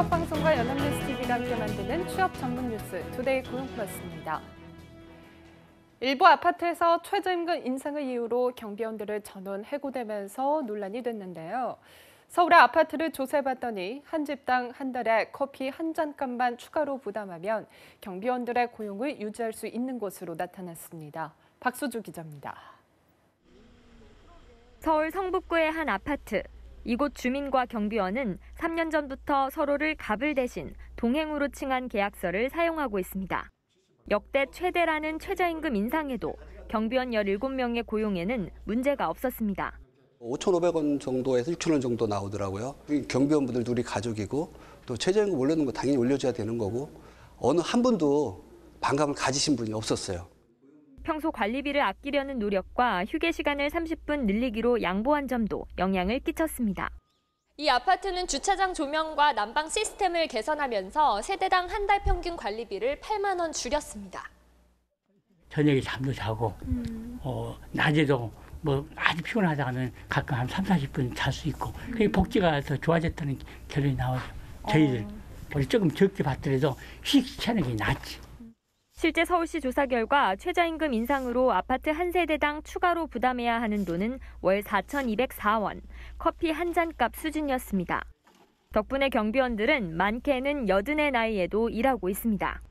직업방송과 연합뉴스 TV가 함께 만드는 취업 전문 뉴스 투데이 고용 플러스입니다. 일부 아파트에서 최저임금 인상을 이유로 경비원들을 전원 해고되면서 논란이 됐는데요. 서울의 아파트를 조사해봤더니 한 집당 한 달에 커피 한 잔값만 추가로 부담하면 경비원들의 고용을 유지할 수 있는 것으로 나타났습니다. 박수주 기자입니다. 서울 성북구의 한 아파트. 이곳 주민과 경비원은 3년 전부터 서로를 갑을 대신 동행으로 칭한 계약서를 사용하고 있습니다. 역대 최대라는 최저임금 인상에도 경비원 17명의 고용에는 문제가 없었습니다. 5,500원 정도에서 6,000원 정도 나오더라고요. 경비원분들 둘이 가족이고 또 최저임금 올려놓은 거 당연히 올려줘야 되는 거고 어느 한 분도 반감을 가지신 분이 없었어요. 평소 관리비를 아끼려는 노력과 휴게 시간을 30분 늘리기로 양보한 점도 영향을 끼쳤습니다. 이 아파트는 주차장 조명과 난방 시스템을 개선하면서 세대당 한 달 평균 관리비를 8만 원 줄였습니다. 저녁에 잠도 자고 낮에도 아주 피곤하다가는 가끔 한 30-40분 잘 수 있고 그게 복지가 더 좋아졌다는 결론이 나오죠. 저희들 조금 적게 받더라도 휴식시키는 게 낫지. 실제 서울시 조사 결과 최저임금 인상으로 아파트 한 세대당 추가로 부담해야 하는 돈은 월 4,204원, 커피 한 잔값 수준이었습니다. 덕분에 경비원들은 많게는 80의 나이에도 일하고 있습니다.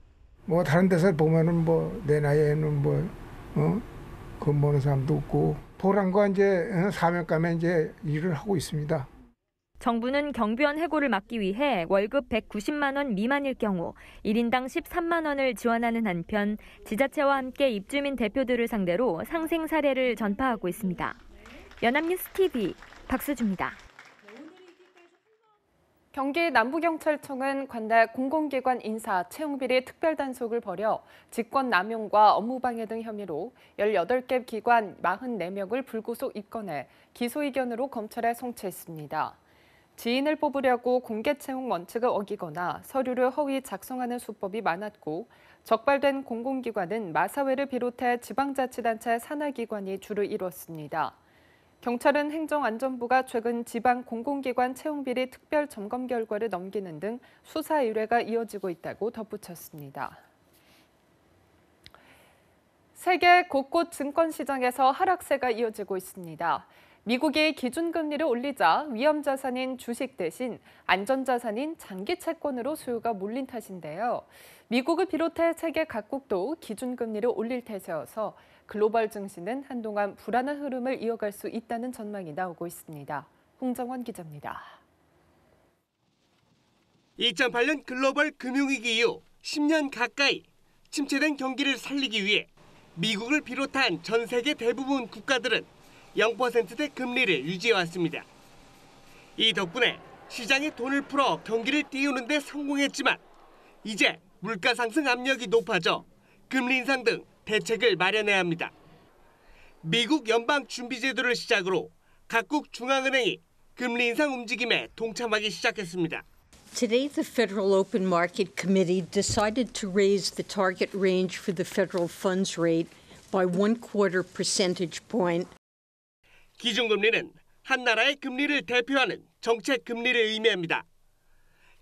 다른 데서 보면은 내 나이에는 근무하는 사람도 없고 보람과 이제 사명감에 이제 일을 하고 있습니다. 정부는 경비원 해고를 막기 위해 월급 190만 원 미만일 경우 1인당 13만 원을 지원하는 한편 지자체와 함께 입주민 대표들을 상대로 상생 사례를 전파하고 있습니다. 연합뉴스 TV 박수주입니다. 경기 남부경찰청은 관내 공공기관 인사 채용비리 특별단속을 벌여 직권 남용과 업무방해 등 혐의로 18개 기관 44명을 불구속 입건해 기소 의견으로 검찰에 송치했습니다. 지인을 뽑으려고 공개 채용 원칙을 어기거나 서류를 허위 작성하는 수법이 많았고 적발된 공공기관은 마사회를 비롯해 지방자치단체 산하기관이 주를 이뤘습니다. 경찰은 행정안전부가 최근 지방 공공기관 채용비리 특별 점검 결과를 넘기는 등 수사 의뢰가 이어지고 있다고 덧붙였습니다. 세계 곳곳 증권시장에서 하락세가 이어지고 있습니다. 미국이 기준금리를 올리자 위험자산인 주식 대신 안전자산인 장기 채권으로 수요가 몰린 탓인데요. 미국을 비롯해 세계 각국도 기준금리를 올릴 태세여서 글로벌 증시는 한동안 불안한 흐름을 이어갈 수 있다는 전망이 나오고 있습니다. 홍정원 기자입니다. 2008년 글로벌 금융위기 이후 10년 가까이 침체된 경기를 살리기 위해 미국을 비롯한 전 세계 대부분 국가들은 0%대 금리를 유지해왔습니다. 이 덕분에 시장에 돈을 풀어 경기를 띄우는 데 성공했지만 이제 물가 상승 압력이 높아져 금리 인상 등 대책을 마련해야 합니다. 미국 연방준비제도를 시작으로 각국 중앙은행이 금리 인상 움직임에 동참하기 시작했습니다. Today, the Federal Open Market Committee decided to raise the target range for the federal funds rate by 1/4 percentage point. 기준금리는 한 나라의 금리를 대표하는 정책 금리를 의미합니다.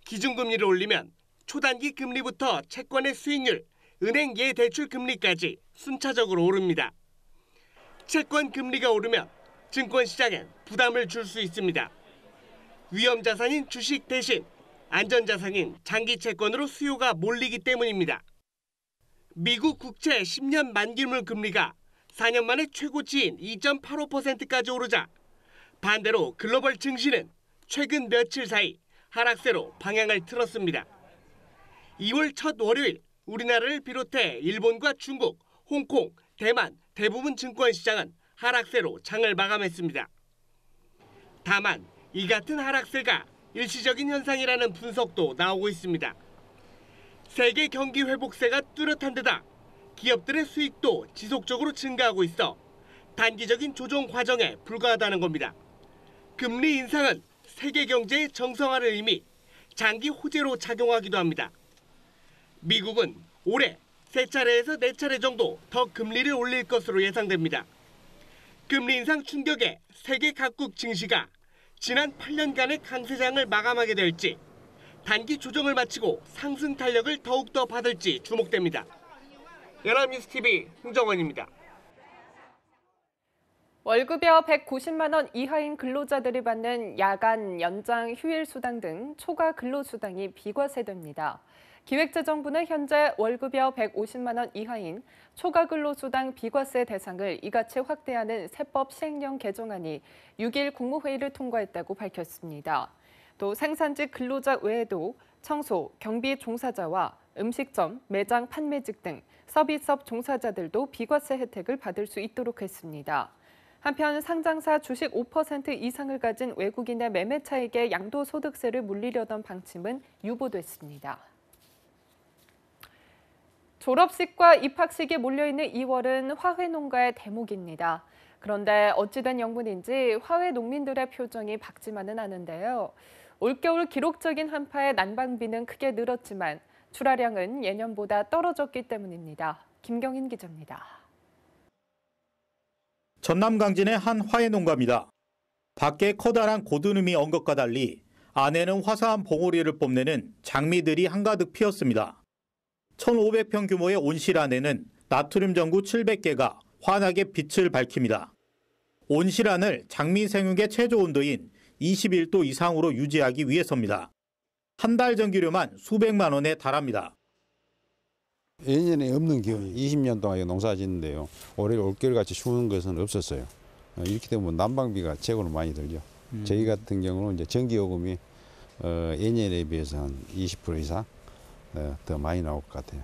기준금리를 올리면 초단기 금리부터 채권의 수익률, 은행 예대출 금리까지 순차적으로 오릅니다. 채권 금리가 오르면 증권시장엔 부담을 줄 수 있습니다. 위험자산인 주식 대신 안전자산인 장기 채권으로 수요가 몰리기 때문입니다. 미국 국채 10년 만기물 금리가 4년 만에 최고치인 2.85%까지 오르자 반대로 글로벌 증시는 최근 며칠 사이 하락세로 방향을 틀었습니다. 2월 첫 월요일 우리나라를 비롯해 일본과 중국, 홍콩, 대만 대부분 증권시장은 하락세로 장을 마감했습니다. 다만 이 같은 하락세가 일시적인 현상이라는 분석도 나오고 있습니다. 세계 경기 회복세가 뚜렷한 데다 기업들의 수익도 지속적으로 증가하고 있어 단기적인 조정 과정에 불과하다는 겁니다. 금리 인상은 세계 경제의 정상화를 의미 장기 호재로 작용하기도 합니다. 미국은 올해 3차례에서 4차례 정도 더 금리를 올릴 것으로 예상됩니다. 금리 인상 충격에 세계 각국 증시가 지난 8년간의 강세장을 마감하게 될지 단기 조정을 마치고 상승 탄력을 더욱더 받을지 주목됩니다. 연합뉴스TV 홍정원입니다. 월급여 190만 원 이하인 근로자들이 받는 야간, 연장, 휴일 수당 등 초과 근로수당이 비과세됩니다. 기획재정부는 현재 월급여 150만 원 이하인 초과 근로수당 비과세 대상을 이같이 확대하는 세법 시행령 개정안이 6일 국무회의를 통과했다고 밝혔습니다. 또 생산직 근로자 외에도 청소, 경비 종사자와 음식점, 매장 판매직 등 서비스업 종사자들도 비과세 혜택을 받을 수 있도록 했습니다. 한편 상장사 주식 5% 이상을 가진 외국인의 매매차익에 양도소득세를 물리려던 방침은 유보됐습니다. 졸업식과 입학식이 몰려있는 2월은 화훼농가의 대목입니다. 그런데 어찌된 영문인지 화훼 농민들의 표정이 밝지만은 않은데요. 올겨울 기록적인 한파에 난방비는 크게 늘었지만 출하량은 예년보다 떨어졌기 때문입니다. 김경인 기자입니다. 전남 강진의 한 화훼 농가입니다. 밖에 커다란 고드름이 온 것과 달리 안에는 화사한 봉오리를 뽐내는 장미들이 한가득 피었습니다. 1,500평 규모의 온실 안에는 나트륨 전구 700개가 환하게 빛을 밝힙니다. 온실 안을 장미 생육의 최저 온도인 21도 이상으로 유지하기 위해서입니다. 한 달 전기료만 수백만 원에 달합니다. 예년에 없는 기온이 20년 동안 농사 짓는데요. 올해 올겨울같이 추운 것은 없었어요. 이렇게 되면 난방비가 최고로 많이 들죠. 저희 같은 경우는 이제 전기요금이 예년에 비해서 한 20% 이상 더 많이 나올 것 같아요.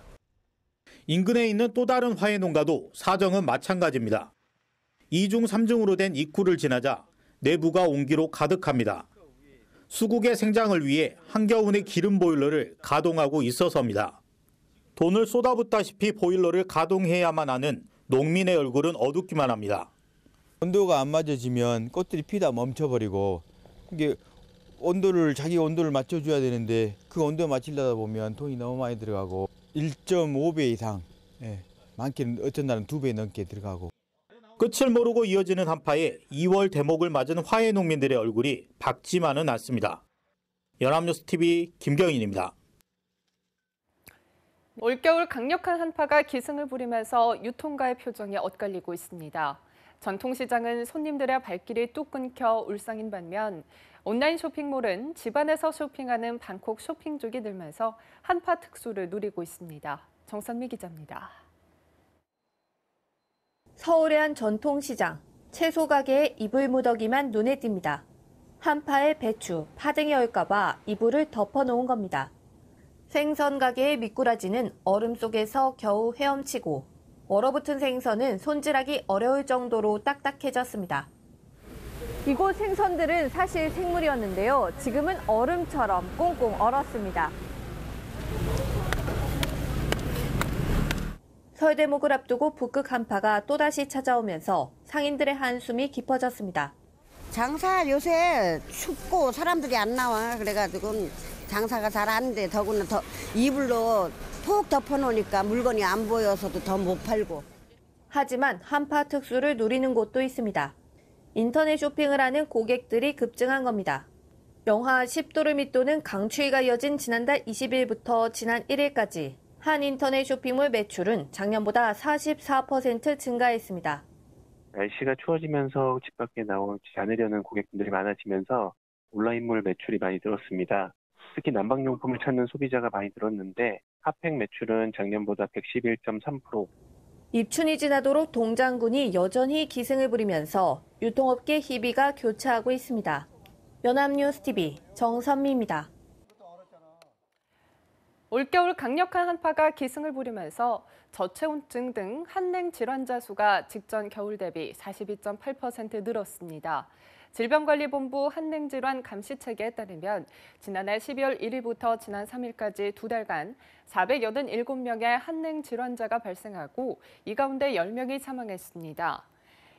인근에 있는 또 다른 화훼 농가도 사정은 마찬가지입니다. 2중 3중으로 된 입구를 지나자 내부가 온기로 가득합니다. 수국의 생장을 위해 한겨운의 기름 보일러를 가동하고 있어서입니다. 돈을 쏟아붓다시피 보일러를 가동해야만 하는 농민의 얼굴은 어둡기만 합니다. 온도가 안 맞아지면 꽃들이 피다 멈춰버리고 이게 자기 온도를 맞춰줘야 되는데 그 온도 맞추려다 보면 돈이 너무 많이 들어가고 1.5배 이상, 많게는 어떤 날은 2배 넘게 들어가고. 끝을 모르고 이어지는 한파에 2월 대목을 맞은 화훼 농민들의 얼굴이 밝지만은 않습니다. 연합뉴스TV 김경인입니다. 올겨울 강력한 한파가 기승을 부리면서 유통가의 표정이 엇갈리고 있습니다. 전통시장은 손님들의 발길이 뚝 끊겨 울상인 반면 온라인 쇼핑몰은 집안에서 쇼핑하는 방콕 쇼핑족이 늘면서 한파 특수를 누리고 있습니다. 정선미 기자입니다. 서울의 한 전통시장, 채소 가게의 이불 무더기만 눈에 띕니다. 한파에 배추, 파등이 올까 봐 이불을 덮어놓은 겁니다. 생선 가게의 미꾸라지는 얼음 속에서 겨우 헤엄치고 얼어붙은 생선은 손질하기 어려울 정도로 딱딱해졌습니다. 이곳 생선들은 사실 생물이었는데요. 지금은 얼음처럼 꽁꽁 얼었습니다. 설 대목을 앞두고 북극 한파가 또다시 찾아오면서 상인들의 한숨이 깊어졌습니다. 장사 요새 춥고 사람들이 안 나와. 그래가지고 장사가 잘 안 돼. 더구나 이불로 푹 덮어놓으니까 물건이 안 보여서도 더 못 팔고. 하지만 한파 특수를 누리는 곳도 있습니다. 인터넷 쇼핑을 하는 고객들이 급증한 겁니다. 영하 10도를 밑도는 강추위가 이어진 지난달 20일부터 지난 1일까지 한 인터넷 쇼핑몰 매출은 작년보다 44% 증가했습니다. 날씨가 추워지면서 집 밖에 나오지 않으려는 고객분들이 많아지면서 온라인몰 매출이 많이 늘었습니다. 특히 난방용품을 찾는 소비자가 많이 늘었는데 핫팩 매출은 작년보다 111.3%. 입춘이 지나도록 동장군이 여전히 기승을 부리면서 유통업계 희비가 교차하고 있습니다. 연합뉴스TV 정선미입니다. 올겨울 강력한 한파가 기승을 부리면서 저체온증 등 한랭 질환자 수가 직전 겨울 대비 42.8% 늘었습니다. 질병관리본부 한랭질환 감시체계에 따르면 지난해 12월 1일부터 지난 3일까지 2달간 487명의 한랭 질환자가 발생하고 이 가운데 10명이 사망했습니다.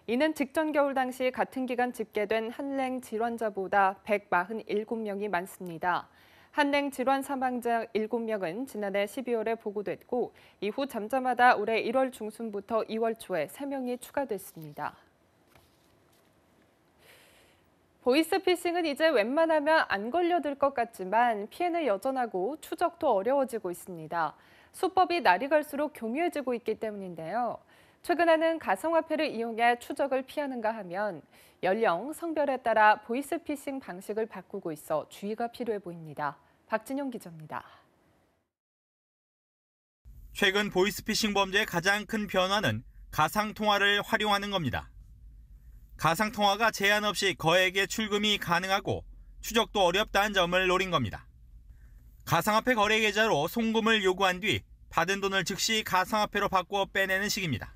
이는 직전 겨울 당시 같은 기간 집계된 한랭 질환자보다 147명이 많습니다. 한랭 질환 사망자 7명은 지난해 12월에 보고됐고 이후 잠자마다 올해 1월 중순부터 2월 초에 3명이 추가됐습니다. 보이스피싱은 이제 웬만하면 안 걸려들 것 같지만 피해는 여전하고 추적도 어려워지고 있습니다. 수법이 날이 갈수록 교묘해지고 있기 때문인데요. 최근에는 가상화폐를 이용해 추적을 피하는가 하면 연령, 성별에 따라 보이스피싱 방식을 바꾸고 있어 주의가 필요해 보입니다. 박진영 기자입니다. 최근 보이스피싱 범죄의 가장 큰 변화는 가상통화를 활용하는 겁니다. 가상통화가 제한 없이 거액의 출금이 가능하고 추적도 어렵다는 점을 노린 겁니다. 가상화폐 거래 계좌로 송금을 요구한 뒤 받은 돈을 즉시 가상화폐로 바꾸어 빼내는 식입니다.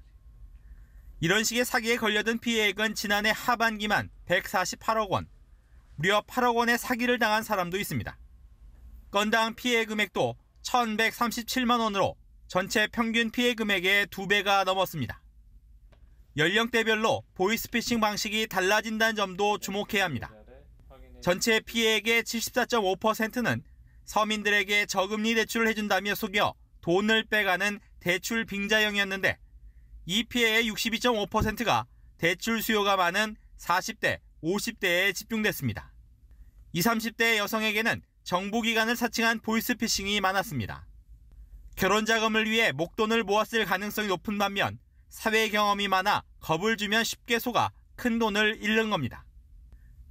이런 식의 사기에 걸려든 피해액은 지난해 하반기만 148억 원, 무려 8억 원의 사기를 당한 사람도 있습니다. 건당 피해 금액도 1,137만 원으로 전체 평균 피해 금액의 2배가 넘었습니다. 연령대별로 보이스피싱 방식이 달라진다는 점도 주목해야 합니다. 전체 피해액의 74.5%는 서민들에게 저금리 대출을 해준다며 속여 돈을 빼가는 대출 빙자형이었는데 이 피해의 62.5%가 대출 수요가 많은 40대, 50대에 집중됐습니다. 20, 30대 여성에게는 정보기관을 사칭한 보이스피싱이 많았습니다. 결혼자금을 위해 목돈을 모았을 가능성이 높은 반면 사회 경험이 많아 겁을 주면 쉽게 속아 큰 돈을 잃는 겁니다.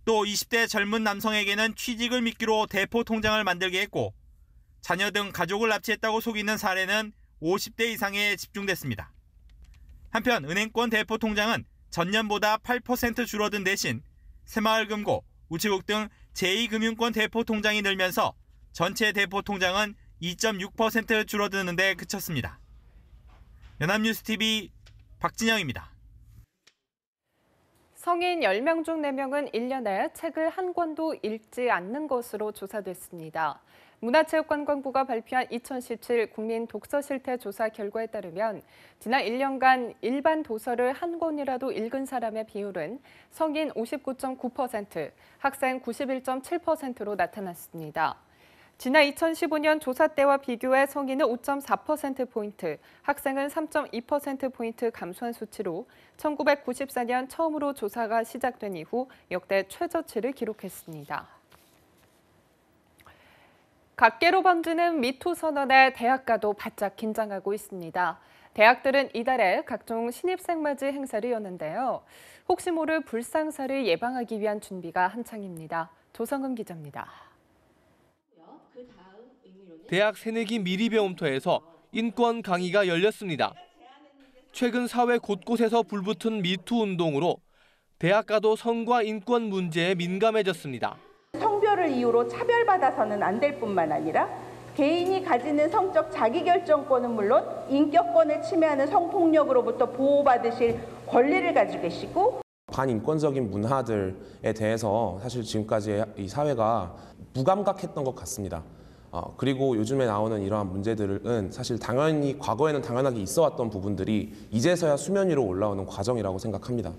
또 20대 젊은 남성에게는 취직을 미끼로 대포 통장을 만들게 했고 자녀 등 가족을 납치했다고 속이는 사례는 50대 이상에 집중됐습니다. 한편 은행권 대포 통장은 전년보다 8% 줄어든 대신 새마을금고, 우체국 등 제2금융권 대포 통장이 늘면서 전체 대포 통장은 2.6% 줄어드는 데 그쳤습니다. 연합뉴스TV 박진영입니다. 성인 10명 중 4명은 1년에 책을 한 권도 읽지 않는 것으로 조사됐습니다. 문화체육관광부가 발표한 2017 국민 독서 실태 조사 결과에 따르면 지난 1년간 일반 도서를 한 권이라도 읽은 사람의 비율은 성인 59.9%, 학생 91.7%로 나타났습니다. 지난 2015년 조사 때와 비교해 성인은 5.4%포인트, 학생은 3.2%포인트 감소한 수치로 1994년 처음으로 조사가 시작된 이후 역대 최저치를 기록했습니다. 각계로 번지는 미투 선언에 대학가도 바짝 긴장하고 있습니다. 대학들은 이달에 각종 신입생 맞이 행사를 여는데요. 혹시 모를 불상사를 예방하기 위한 준비가 한창입니다. 조성은 기자입니다. 대학 새내기 미리배움터에서 인권 강의가 열렸습니다. 최근 사회 곳곳에서 불붙은 미투 운동으로 대학가도 성과 인권 문제에 민감해졌습니다. 성별을 이유로 차별받아서는 안 될 뿐만 아니라 개인이 가지는 성적 자기결정권은 물론 인격권을 침해하는 성폭력으로부터 보호받으실 권리를 가지고 계시고 반인권적인 문화들에 대해서 사실 지금까지 이 사회가 무감각했던 것 같습니다. 그리고 요즘에 나오는 이러한 문제들은 사실 당연히 과거에는 당연하게 있어왔던 부분들이 이제서야 수면 위로 올라오는 과정이라고 생각합니다.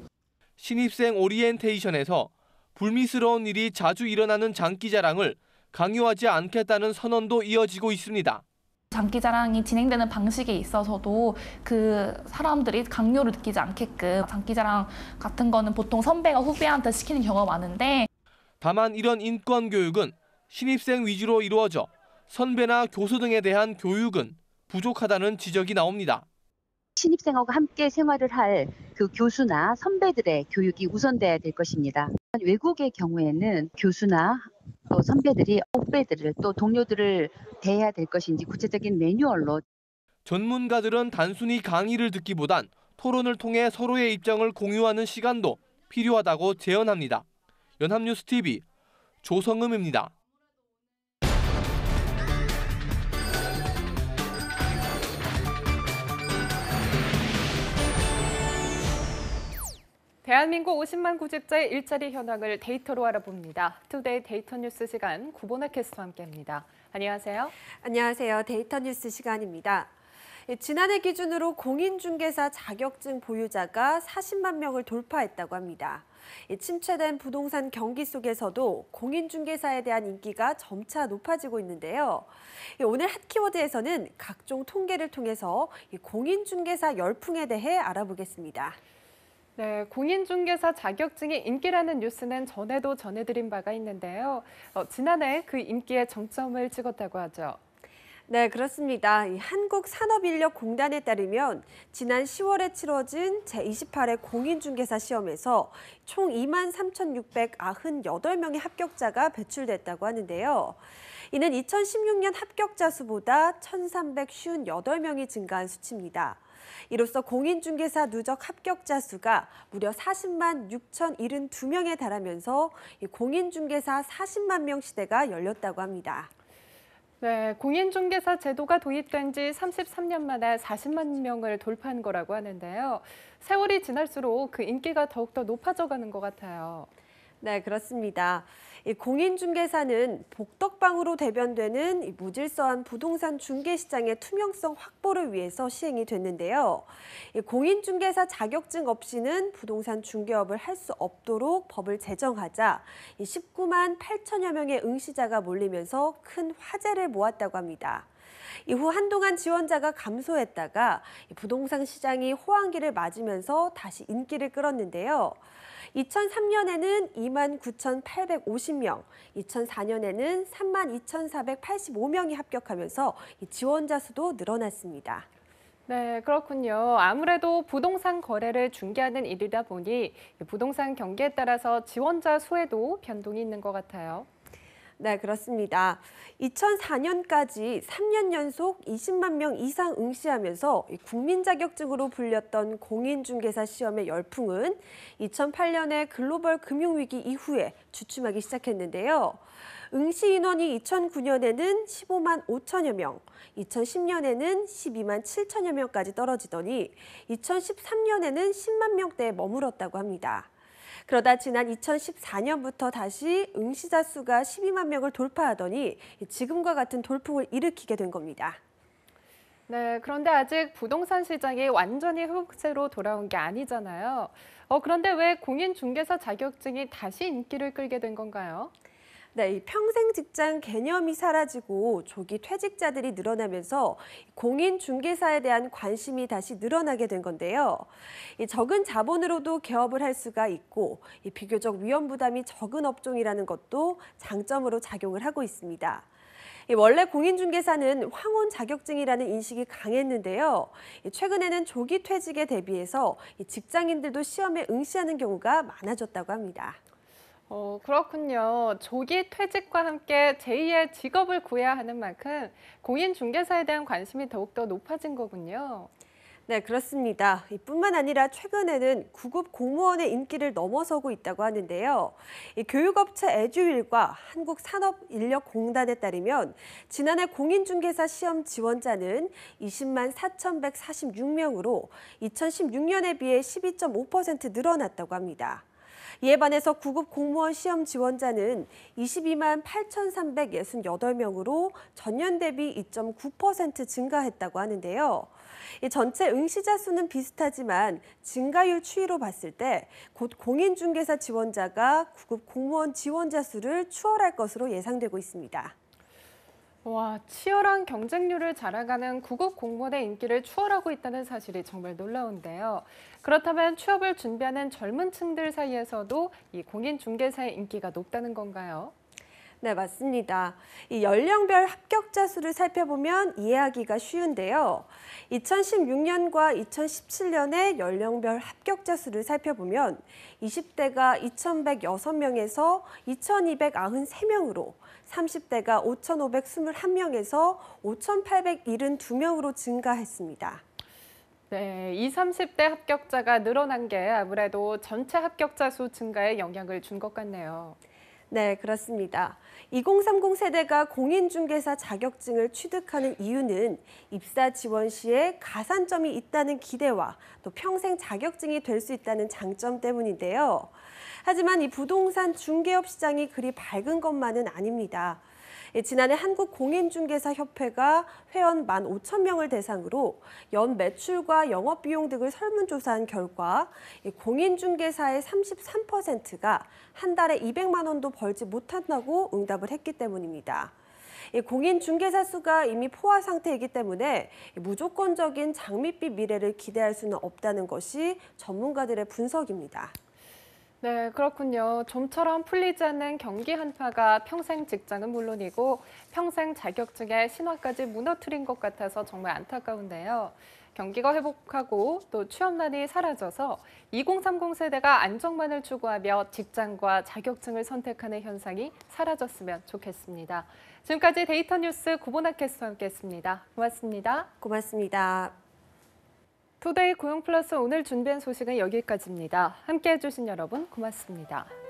신입생 오리엔테이션에서 불미스러운 일이 자주 일어나는 장기자랑을 강요하지 않겠다는 선언도 이어지고 있습니다. 장기자랑이 진행되는 방식에 있어서도 그 사람들이 강요를 느끼지 않게끔 장기자랑 같은 거는 보통 선배가 후배한테 시키는 경우가 많은데 다만 이런 인권 교육은 신입생 위주로 이루어져 선배나 교수 등에 대한 교육은 부족하다는 지적이 나옵니다. 신입생하고 함께 생활을 할 그 교수나 선배들의 교육이 우선돼야 될 것입니다. 외국의 경우에는 교수나 선배들이 후배들을 또 동료들을 대해야 될 것인지 구체적인 매뉴얼로. 전문가들은 단순히 강의를 듣기보단 토론을 통해 서로의 입장을 공유하는 시간도 필요하다고 제언합니다. 연합뉴스TV 조성음입니다. 대한민국 50만 구직자의 일자리 현황을 데이터로 알아봅니다. 투데이 데이터 뉴스 시간 구본아 캐스터와 함께합니다. 안녕하세요. 안녕하세요. 데이터 뉴스 시간입니다. 지난해 기준으로 공인중개사 자격증 보유자가 40만 명을 돌파했다고 합니다. 침체된 부동산 경기 속에서도 공인중개사에 대한 인기가 점차 높아지고 있는데요. 오늘 핫키워드에서는 각종 통계를 통해서 공인중개사 열풍에 대해 알아보겠습니다. 네, 공인중개사 자격증이 인기라는 뉴스는 전에도 전해드린 바가 있는데요. 지난해 그 인기에 정점을 찍었다고 하죠. 네, 그렇습니다. 이 한국산업인력공단에 따르면 지난 10월에 치러진 제28회 공인중개사 시험에서 총 23,698명의 합격자가 배출됐다고 하는데요. 이는 2016년 합격자 수보다 1,358명이 증가한 수치입니다. 이로써 공인중개사 누적 합격자 수가 무려 40만 6,072명에 달하면서 공인중개사 40만 명 시대가 열렸다고 합니다. 네, 공인중개사 제도가 도입된 지 33년 만에 40만 명을 돌파한 거라고 하는데요. 세월이 지날수록 그 인기가 더욱더 높아져가는 것 같아요. 네, 그렇습니다. 이 공인중개사는 복덕방으로 대변되는 이 무질서한 부동산 중개 시장의 투명성 확보를 위해서 시행이 됐는데요. 이 공인중개사 자격증 없이는 부동산 중개업을 할 수 없도록 법을 제정하자 19만 8천여 명의 응시자가 몰리면서 큰 화제를 모았다고 합니다. 이후 한동안 지원자가 감소했다가 부동산 시장이 호황기를 맞으면서 다시 인기를 끌었는데요. 2003년에는 2만 9,850명, 2004년에는 3만 2,485명이 합격하면서 지원자 수도 늘어났습니다. 네, 그렇군요. 아무래도 부동산 거래를 중개하는 일이다 보니 부동산 경기에 따라서 지원자 수에도 변동이 있는 것 같아요. 네, 그렇습니다. 2004년까지 3년 연속 20만 명 이상 응시하면서 국민 자격증으로 불렸던 공인중개사 시험의 열풍은 2008년의 글로벌 금융위기 이후에 주춤하기 시작했는데요. 응시 인원이 2009년에는 15만 5천여 명, 2010년에는 12만 7천여 명까지 떨어지더니 2013년에는 10만 명대에 머물렀다고 합니다. 그러다 지난 2014년부터 다시 응시자 수가 12만 명을 돌파하더니 지금과 같은 돌풍을 일으키게 된 겁니다. 네, 그런데 아직 부동산 시장이 완전히 흑세로 돌아온 게 아니잖아요. 그런데 왜 공인중개사 자격증이 다시 인기를 끌게 된 건가요? 네, 이 평생 직장 개념이 사라지고 조기 퇴직자들이 늘어나면서 공인중개사에 대한 관심이 다시 늘어나게 된 건데요. 이 적은 자본으로도 개업을 할 수가 있고 이 비교적 위험 부담이 적은 업종이라는 것도 장점으로 작용을 하고 있습니다. 원래 공인중개사는 황혼 자격증이라는 인식이 강했는데요. 최근에는 조기 퇴직에 대비해서 직장인들도 시험에 응시하는 경우가 많아졌다고 합니다. 그렇군요. 조기 퇴직과 함께 제2의 직업을 구해야 하는 만큼 공인중개사에 대한 관심이 더욱더 높아진 거군요. 네, 그렇습니다. 뿐만 아니라 최근에는 구급 공무원의 인기를 넘어서고 있다고 하는데요. 이 교육업체 에듀윌과 한국산업인력공단에 따르면 지난해 공인중개사 시험 지원자는 20만 4,146명으로 2016년에 비해 12.5% 늘어났다고 합니다. 이에 반해서 구급 공무원 시험 지원자는 22만 8,368명으로 전년 대비 2.9% 증가했다고 하는데요. 전체 응시자 수는 비슷하지만 증가율 추이로 봤을 때 곧 공인중개사 지원자가 구급 공무원 지원자 수를 추월할 것으로 예상되고 있습니다. 와, 치열한 경쟁률을 자랑하는 구급 공무원의 인기를 추월하고 있다는 사실이 정말 놀라운데요. 그렇다면 취업을 준비하는 젊은 층들 사이에서도 이 공인중개사의 인기가 높다는 건가요? 네, 맞습니다. 이 연령별 합격자 수를 살펴보면 이해하기가 쉬운데요. 2016년과 2017년의 연령별 합격자 수를 살펴보면 20대가 2,106명에서 2,293명으로 30대가 5,521명에서 5,872명으로 증가했습니다. 네, 20, 30대 합격자가 늘어난 게 아무래도 전체 합격자 수 증가에 영향을 준 것 같네요. 네, 그렇습니다. 2030 세대가 공인중개사 자격증을 취득하는 이유는 입사 지원 시에 가산점이 있다는 기대와 또 평생 자격증이 될 수 있다는 장점 때문인데요. 하지만 이 부동산 중개업 시장이 그리 밝은 것만은 아닙니다. 지난해 한국공인중개사협회가 회원 15,000명을 대상으로 연 매출과 영업비용 등을 설문조사한 결과 공인중개사의 33%가 한 달에 200만 원도 벌지 못한다고 응답을 했기 때문입니다. 이 공인중개사 수가 이미 포화 상태이기 때문에 무조건적인 장밋빛 미래를 기대할 수는 없다는 것이 전문가들의 분석입니다. 네, 그렇군요. 좀처럼 풀리지 않는 경기 한파가 평생 직장은 물론이고 평생 자격증의 신화까지 무너뜨린 것 같아서 정말 안타까운데요. 경기가 회복하고 또 취업난이 사라져서 2030 세대가 안정만을 추구하며 직장과 자격증을 선택하는 현상이 사라졌으면 좋겠습니다. 지금까지 데이터 뉴스 구본학 캐스터와 함께했습니다. 고맙습니다. 고맙습니다. 투데이 고용플러스 오늘 준비한 소식은 여기까지입니다. 함께해 주신 여러분 고맙습니다.